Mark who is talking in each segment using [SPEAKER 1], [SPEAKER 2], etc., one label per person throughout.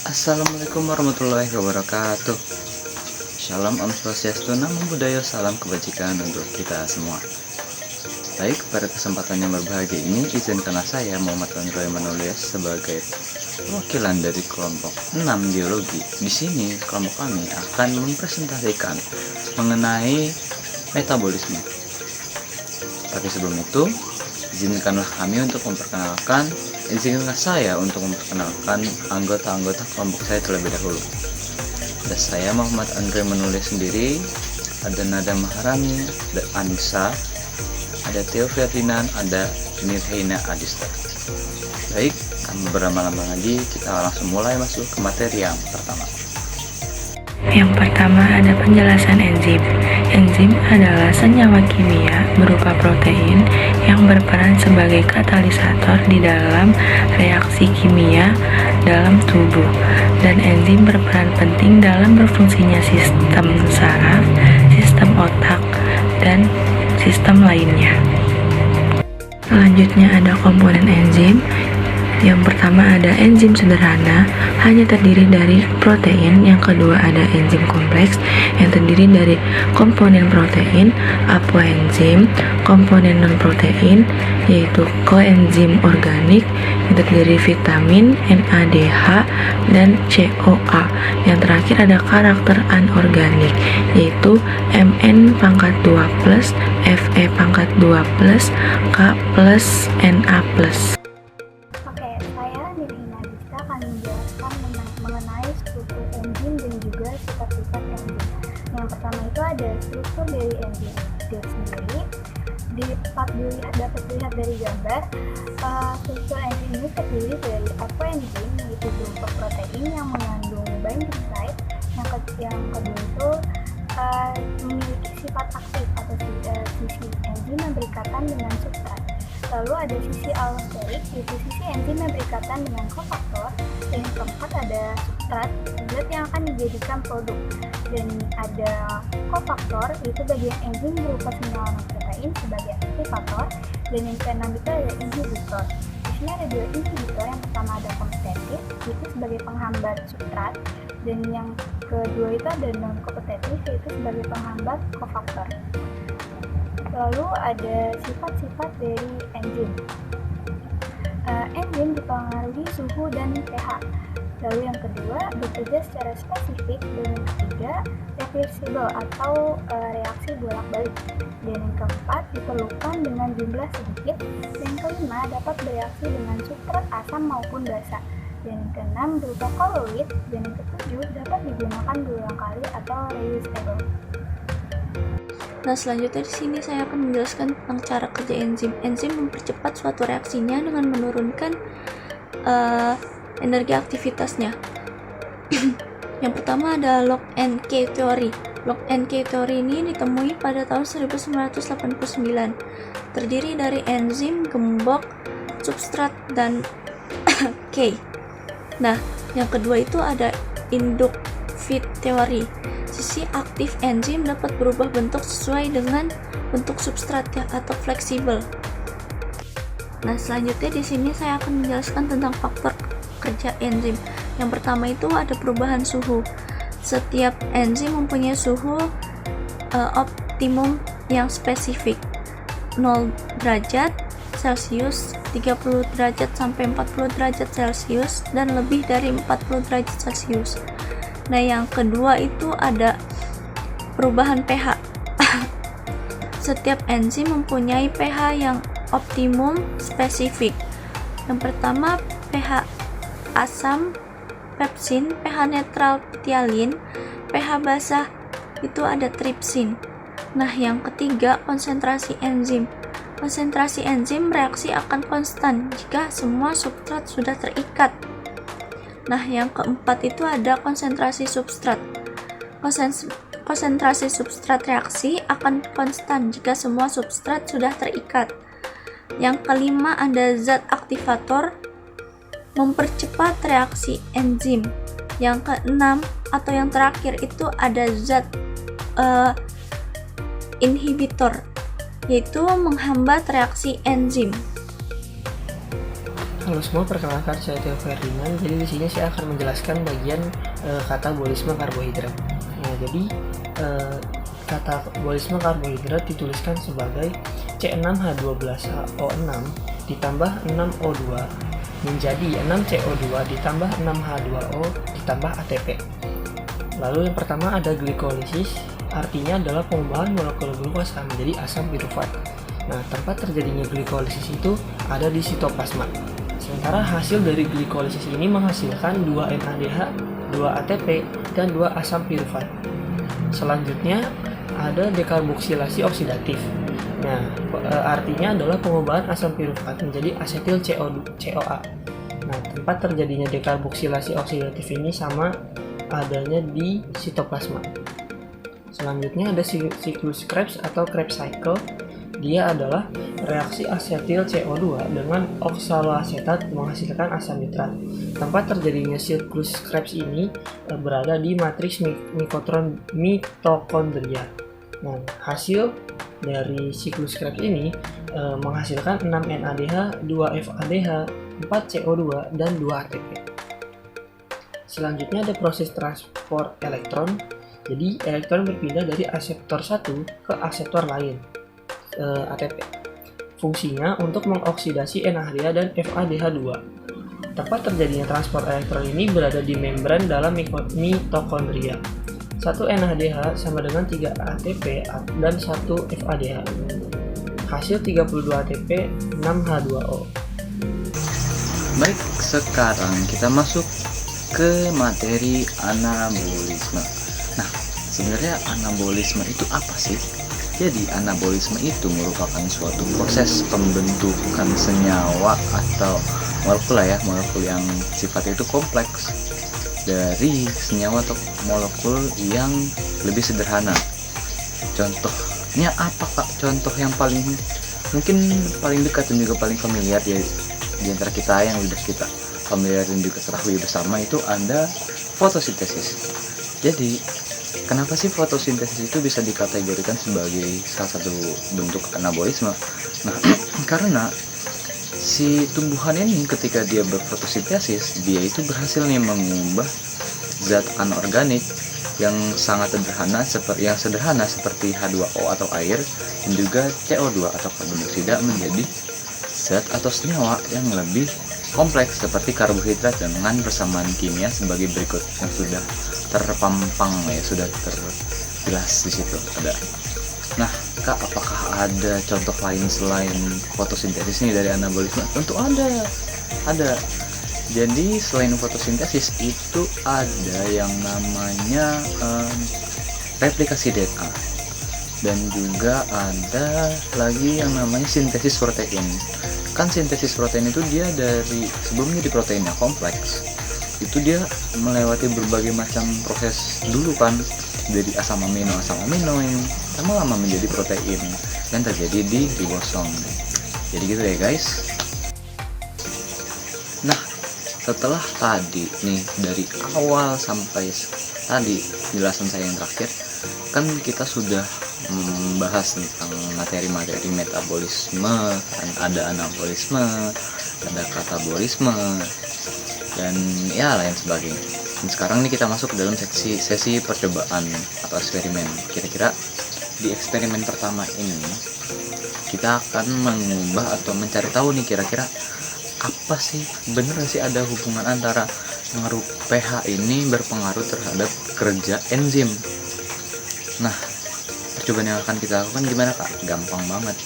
[SPEAKER 1] Assalamualaikum warahmatullahi wabarakatuh. Shalom, Om Swastiastu, Namo Buddhaya, salam kebajikan untuk kita semua. Baik, pada kesempatan yang berbahagia ini, izinkanlah saya Muhammad Androy menulis sebagai wakilan dari kelompok 6 biologi. Di sini, kelompok kami akan mempresentasikan mengenai metabolisme. Tapi sebelum itu, izinkanlah saya untuk memperkenalkan anggota-anggota kelompok saya terlebih dahulu. Ada saya Muhammad Andre menulis sendiri, ada Nada Maharani, ada Anissa, ada Theo Ferdinand, ada Nirheina Adista. Baik, tanpa berlama-lama lagi, kita langsung mulai masuk ke materi yang pertama.
[SPEAKER 2] Yang pertama ada penjelasan enzim. Enzim adalah senyawa kimia berupa protein yang berperan sebagai katalisator di dalam reaksi kimia dalam tubuh, dan enzim berperan penting dalam berfungsinya sistem saraf, sistem otak, dan sistem lainnya. Selanjutnya ada komponen enzim. Yang pertama ada enzim sederhana, hanya terdiri dari protein. Yang kedua ada enzim kompleks, yang terdiri dari komponen protein, apoenzim, komponen non-protein, yaitu koenzim organik, yang terdiri vitamin, NADH, dan CoA. Yang terakhir ada karakter anorganik, yaitu Mn+2+, Fe+2+, K+, Na+.
[SPEAKER 3] Mengenai struktur enzim dan juga sifat-sifat enzim. Yang pertama itu ada struktur dari enzim itu sendiri. Dapat dilihat dari gambar. Struktur enzim ini terdiri dari apoenzim, yaitu berupa protein yang mengandung binding site. Yang kedua itu memiliki sifat aktif atau sisi enzim yang berikatan dengan substrat. Lalu ada sisi allosterik, yaitu sisi enzim yang berikatan dengan kofaktor. Dan yang keempat ada substrat, zat yang akan dijadikan produk. Dan ada kofaktor, yaitu bagian enzim berupa senyawa protein sebagai aktivator. Dan yang keenam itu ada inhibitor. Di sini ada dua inhibitor. Yang pertama ada kompetitif, yaitu sebagai penghambat substrat. Dan yang kedua itu ada non-kompetitif, yaitu sebagai penghambat kofaktor. Lalu ada sifat-sifat dari enzim. Enzim dipengaruhi suhu dan pH. Lalu yang kedua bekerja secara spesifik. Dan yang ketiga reversible atau reaksi bolak-balik. Dan yang keempat diperlukan dengan jumlah sedikit. Dan yang kelima dapat bereaksi dengan substrat asam maupun basa. Dan yang keenam berupa koloid. Dan yang ketujuh dapat digunakan berulang kali atau reusable.
[SPEAKER 4] Nah, selanjutnya di sini saya akan menjelaskan tentang cara kerja enzim. Enzim mempercepat suatu reaksinya dengan menurunkan energi aktivitasnya. Yang pertama ada Log-NK teori. Log-NK teori ini ditemui pada tahun 1989. Terdiri dari enzim, gembok, substrat, dan K. Nah, yang kedua itu ada Induct-Feed teori. Sisi aktif enzim dapat berubah bentuk sesuai dengan bentuk substratnya atau fleksibel. Nah, selanjutnya di sini saya akan menjelaskan tentang faktor kerja enzim. Yang pertama itu ada perubahan suhu. Setiap enzim mempunyai suhu optimum yang spesifik. 0 derajat Celcius, 30 derajat sampai 40 derajat Celcius, dan lebih dari 40 derajat Celcius. Nah, yang kedua itu ada perubahan pH. Setiap enzim mempunyai pH yang optimum spesifik. Yang pertama pH asam pepsin, pH netral ptialin, pH basah itu ada tripsin. Nah, yang ketiga konsentrasi enzim. Konsentrasi enzim reaksi akan konstan jika semua substrat sudah terikat. Nah, yang keempat itu ada konsentrasi substrat. Konsentrasi substrat reaksi akan konstan jika semua substrat sudah terikat. Yang kelima ada zat aktivator, mempercepat reaksi enzim. Yang keenam atau yang terakhir itu ada zat inhibitor, yaitu menghambat reaksi enzim.
[SPEAKER 5] Halo semua, perkenalkan saya Theo Ferdinand. Jadi di sini saya akan menjelaskan bagian katabolisme karbohidrat. Nah, jadi katabolisme karbohidrat dituliskan sebagai C6H12O6 ditambah 6O2 menjadi 6CO2 ditambah 6H2O ditambah ATP. Lalu yang pertama ada glikolisis, artinya adalah pengubahan molekul glukosa menjadi asam pirufat. Nah, tempat terjadinya glikolisis itu ada di sitoplasma. Sementara hasil dari glikolisis ini menghasilkan 2 NADH, 2 ATP, dan 2 asam pirufat. Selanjutnya ada dekarboksilasi oksidatif. Nah, artinya adalah pengubahan asam pirufat menjadi asetil CoA. Nah, tempat terjadinya dekarboksilasi oksidatif ini sama adanya di sitoplasma. Selanjutnya ada siklus Krebs atau Krebs cycle. Dia adalah reaksi asetil CO2 dengan oksaloasetat menghasilkan asam nitrat. Tempat terjadinya siklus Krebs ini berada di matriks mitokondria. Nah, hasil dari siklus Krebs ini menghasilkan 6 NADH, 2 FADH, 4 CO2, dan 2 ATP. Selanjutnya ada proses transport elektron. Jadi elektron berpindah dari aseptor 1 ke aseptor lain, ATP. Fungsinya untuk mengoksidasi NADH dan FADH2. Tempat terjadinya transport elektron ini berada di membran dalam mitokondria. 1 NADH sama dengan 3 ATP dan 1 FADH. Hasil 32 ATP, 6 H2O.
[SPEAKER 1] Baik, sekarang kita masuk ke materi anabolisme. Nah, sebenarnya anabolisme itu apa sih? Jadi anabolisme itu merupakan suatu proses pembentukan senyawa atau molekul molekul yang sifatnya itu kompleks dari senyawa atau molekul yang lebih sederhana. Contohnya apa Kak? Contoh yang mungkin paling dekat dan juga paling familiar di antara kita yang sudah kita familiar dan juga ketahui bersama itu ada fotosintesis. Jadi kenapa sih fotosintesis itu bisa dikategorikan sebagai salah satu bentuk anabolisme? Nah, karena si tumbuhan ini ketika dia berfotosintesis, dia itu berhasil mengubah zat anorganik yang sangat sederhana seperti H2O atau air dan juga CO2 atau karbon dioksida menjadi zat atau senyawa yang lebih kompleks seperti karbohidrat dengan persamaan kimia sebagai berikut yang sudah terpampang sudah terjelas di situ ada. Nah, Kak, apakah ada contoh lain selain fotosintesis nih dari anabolisme? Tentu ada. Jadi selain fotosintesis itu ada yang namanya replikasi DNA dan juga ada lagi yang namanya sintesis protein. Kan sintesis protein itu dia dari sebelumnya di proteinnya kompleks, itu dia melewati berbagai macam proses dulu kan, dari asam amino ini lama-lama menjadi protein dan terjadi di ribosom. Jadi gitu ya guys. Nah, setelah tadi nih dari awal sampai tadi penjelasan saya yang terakhir, kan kita sudah membahas tentang materi-materi metabolisme, kan ada anabolisme, ada katabolisme, dan ya lain sebagainya. Dan sekarang nih kita masuk ke dalam sesi percobaan atau eksperimen. Kira-kira di eksperimen pertama ini kita akan mengubah atau mencari tahu nih kira-kira apa sih, bener sih ada hubungan antara pengaruh pH ini berpengaruh terhadap kerja enzim. Nah, percobaan yang akan kita lakukan gimana Kak? Gampang banget.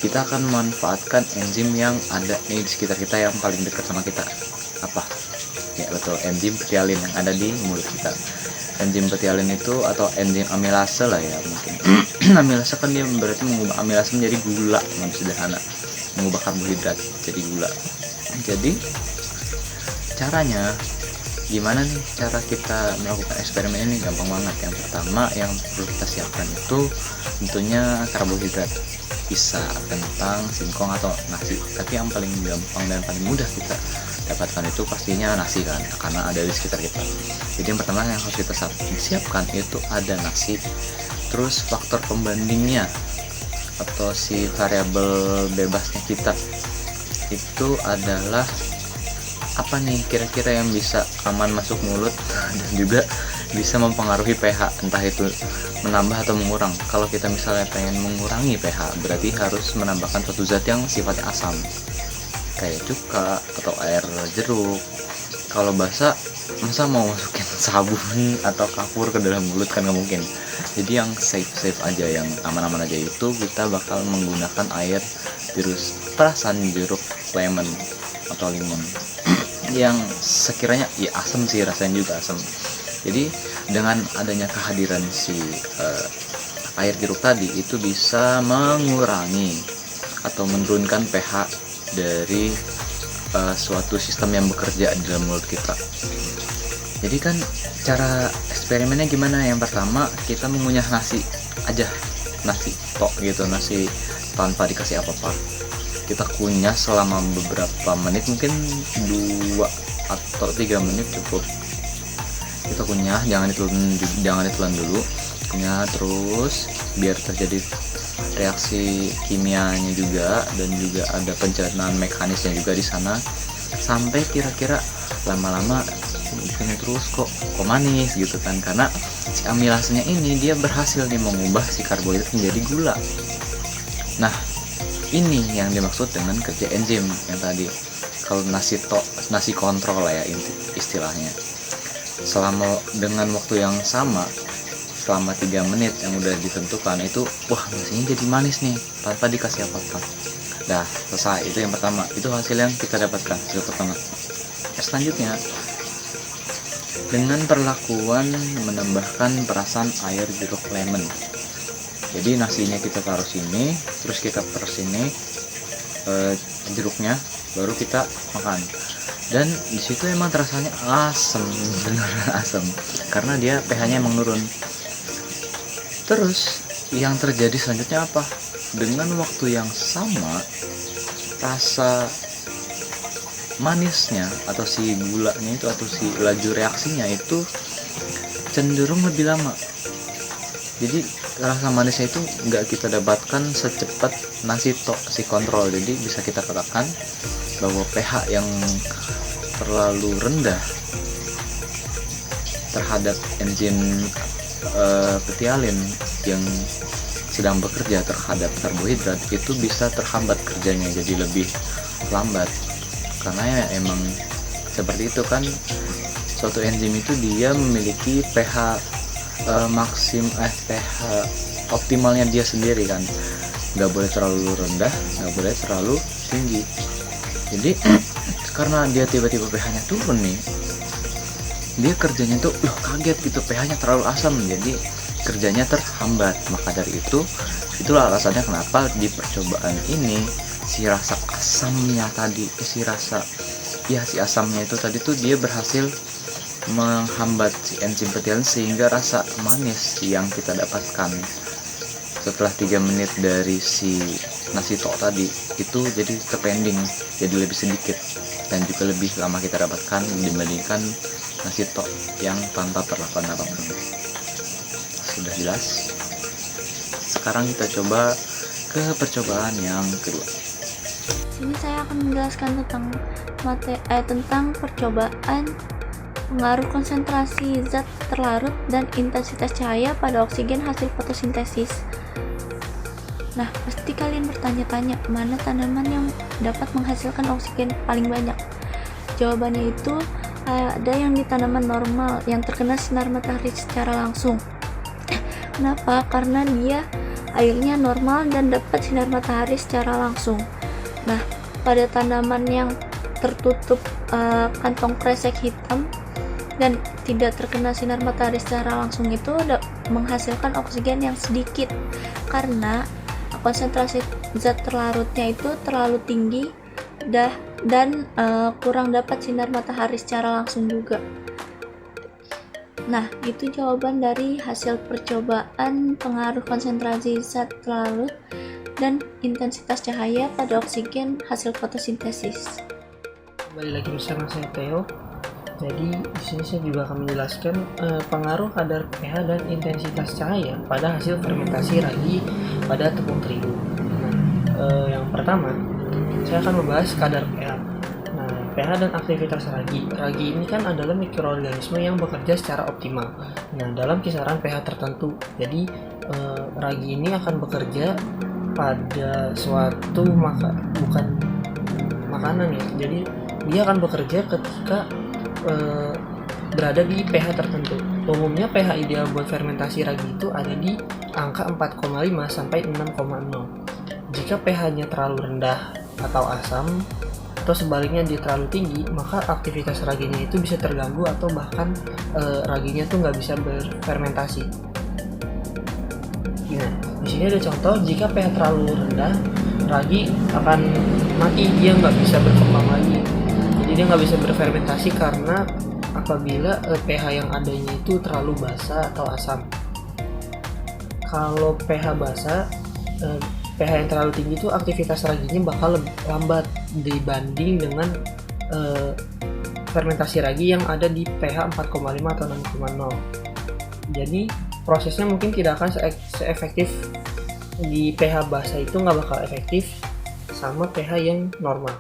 [SPEAKER 1] Kita akan memanfaatkan enzim yang ada nih di sekitar kita yang paling dekat sama kita. Apa? Ya betul, enzim petialin yang ada di mulut kita. Enzim petialin itu atau enzim amilase lah ya mungkin. Amilase kan dia berarti mengubah amilase menjadi gula, yang sederhana. Mengubah karbohidrat jadi gula. Jadi caranya gimana nih cara kita melakukan eksperimen ini? Gampang banget. Yang pertama yang perlu kita siapkan itu tentunya karbohidrat, bisa kentang, singkong atau nasi. Tapi yang paling gampang dan paling mudah kita dapatkan itu pastinya nasi kan, karena ada di sekitar kita. Jadi yang pertama yang harus kita siapkan itu ada nasi. Terus faktor pembandingnya atau si variabel bebasnya kita itu adalah apa nih kira-kira yang bisa aman masuk mulut dan juga bisa mempengaruhi pH, entah itu menambah atau mengurang. Kalau kita misalnya pengen mengurangi pH, berarti harus menambahkan suatu zat yang sifatnya asam, kayak cuka atau air jeruk. Kalau basa, masa mau masukin sabun atau kapur ke dalam mulut, kan nggak mungkin. Jadi yang safe aja, yang aman-aman aja itu kita bakal menggunakan air perasan jeruk lemon atau limon yang sekiranya ya asam sih, rasanya juga asam. Jadi dengan adanya kehadiran si air jeruk tadi itu bisa mengurangi atau menurunkan pH dari suatu sistem yang bekerja di dalam mulut kita. Jadi kan cara eksperimennya gimana? Yang pertama kita mengunyah nasi aja, nasi tok gitu, nasi tanpa dikasih apa-apa. Kita kunyah selama beberapa menit, mungkin 2 atau 3 menit cukup. Kita kunyah, jangan ditelan dulu, kunyah terus biar terjadi reaksi kimianya juga, dan juga ada pencernaan mekanisnya juga di sana, sampai kira-kira lama-lama bikinnya terus kok manis gitu kan, karena si amilasenya ini dia berhasil nih mengubah si karbohidrat menjadi gula. Nah, ini yang dimaksud dengan kerja enzim yang tadi. Kalau nasi kontrol lah ya istilahnya. Selama dengan waktu yang sama, selama 3 menit yang udah ditentukan itu, wah nasinya jadi manis nih tanpa dikasih apa-apa. Dah selesai, itu yang pertama, itu hasil yang kita dapatkan, hasil pertama. Selanjutnya, dengan perlakuan menambahkan perasan air jeruk lemon. Jadi nasinya kita taruh sini, terus kita peres ini jeruknya, baru kita makan. Dan disitu emang terasanya asam, beneran asam, karena dia pH-nya emang nurun. Terus yang terjadi selanjutnya apa? Dengan waktu yang sama, rasa manisnya atau si gulanya itu, atau si laju reaksinya itu cenderung lebih lama. Jadi rasa manisnya itu nggak kita dapatkan secepat nasi si kontrol. Jadi bisa kita katakan bahwa pH yang terlalu rendah terhadap enzim petialin yang sedang bekerja terhadap karbohidrat itu bisa terhambat kerjanya, jadi lebih lambat. Karena ya emang seperti itu kan, suatu enzim itu dia memiliki pH pH optimalnya dia sendiri kan, nggak boleh terlalu rendah, nggak boleh terlalu tinggi. Jadi karena dia tiba-tiba pH-nya turun nih, dia kerjanya tuh kaget gitu, pH-nya terlalu asam, jadi kerjanya terhambat. Maka dari itu, itulah alasannya kenapa di percobaan ini si rasa asamnya tadi, si asamnya itu tadi tuh dia berhasil menghambat si enzim petialin, sehingga rasa manis yang kita dapatkan setelah 3 menit dari si nasi tok tadi itu jadi terpending, jadi lebih sedikit, dan juga lebih lama kita dapatkan dibandingkan nasi tok yang tanpa perlakuan apapun. Sudah jelas? Sekarang kita coba ke percobaan yang kedua.
[SPEAKER 4] Sini saya akan menjelaskan tentang percobaan pengaruh konsentrasi zat terlarut dan intensitas cahaya pada oksigen hasil fotosintesis. Nah, pasti kalian bertanya-tanya, mana tanaman yang dapat menghasilkan oksigen paling banyak? Jawabannya itu ada yang di tanaman normal yang terkena sinar matahari secara langsung. Kenapa? Karena dia airnya normal dan dapat sinar matahari secara langsung. Nah, pada tanaman yang tertutup kantong kresek hitam dan tidak terkena sinar matahari secara langsung itu menghasilkan oksigen yang sedikit, karena konsentrasi zat terlarutnya itu terlalu tinggi dan kurang dapat sinar matahari secara langsung juga. Nah, itu jawaban dari hasil percobaan pengaruh konsentrasi zat terlarut dan intensitas cahaya pada oksigen hasil fotosintesis.
[SPEAKER 5] Kembali lagi bersama saya Theo. Jadi di sini saya juga akan menjelaskan pengaruh kadar pH dan intensitas cahaya pada hasil fermentasi ragi pada tepung terigu. Nah, yang pertama, saya akan membahas kadar pH. Nah, pH dan aktivitas ragi. Ragi ini kan adalah mikroorganisme yang bekerja secara optimal. Nah, dalam kisaran pH tertentu. Jadi, ragi ini akan bekerja pada suatu bukan makanan ya. Jadi, dia akan bekerja ketika berada di pH tertentu. Umumnya pH ideal buat fermentasi ragi itu ada di angka 4,5 sampai 6,0. Jika pH-nya terlalu rendah atau asam, atau sebaliknya dia terlalu tinggi, maka aktivitas raginya itu bisa terganggu atau bahkan raginya tuh nggak bisa berfermentasi. Nah, di sini ada contoh, jika pH terlalu rendah, ragi akan mati, dia nggak bisa berkembang lagi. Jadi dia nggak bisa berfermentasi karena apabila pH yang adanya itu terlalu basa atau asam. Kalau pH basa, pH yang terlalu tinggi itu aktivitas raginya bakal lebih lambat dibanding dengan fermentasi ragi yang ada di pH 4,5 atau 6,0. Jadi prosesnya mungkin tidak akan seefektif di pH basa, itu nggak bakal efektif sama pH yang normal.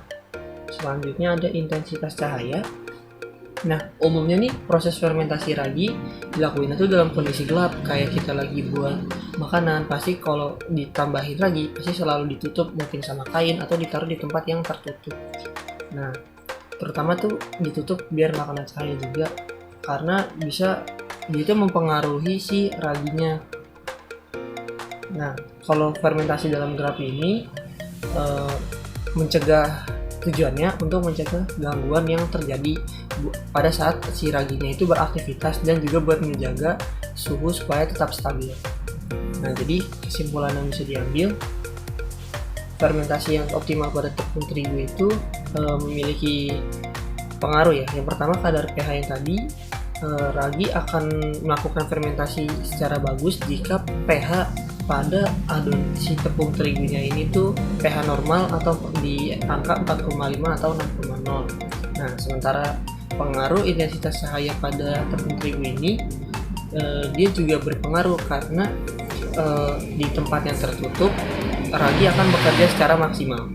[SPEAKER 5] Selanjutnya ada intensitas cahaya. Nah, umumnya nih proses fermentasi ragi dilakuin itu dalam kondisi gelap, kayak kita lagi buat makanan. Pasti kalau ditambahin ragi pasti selalu ditutup mungkin sama kain atau ditaruh di tempat yang tertutup. Nah, terutama tuh ditutup biar nggak kena cahaya juga, karena bisa itu mempengaruhi si raginya. Nah, kalau fermentasi dalam gelap ini tujuannya untuk mencegah gangguan yang terjadi pada saat si raginya itu beraktivitas dan juga buat menjaga suhu supaya tetap stabil. Nah, jadi kesimpulan yang bisa diambil, fermentasi yang optimal pada tepung terigu itu memiliki pengaruh ya. Yang pertama, kadar pH yang tadi. Ragi akan melakukan fermentasi secara bagus jika pH pada adonan si tepung terigunya ini tuh pH normal atau di angka 4,5 atau 6,0. Nah, sementara pengaruh intensitas cahaya pada tepung terigu ini dia juga berpengaruh karena di tempat yang tertutup ragi akan bekerja secara maksimal.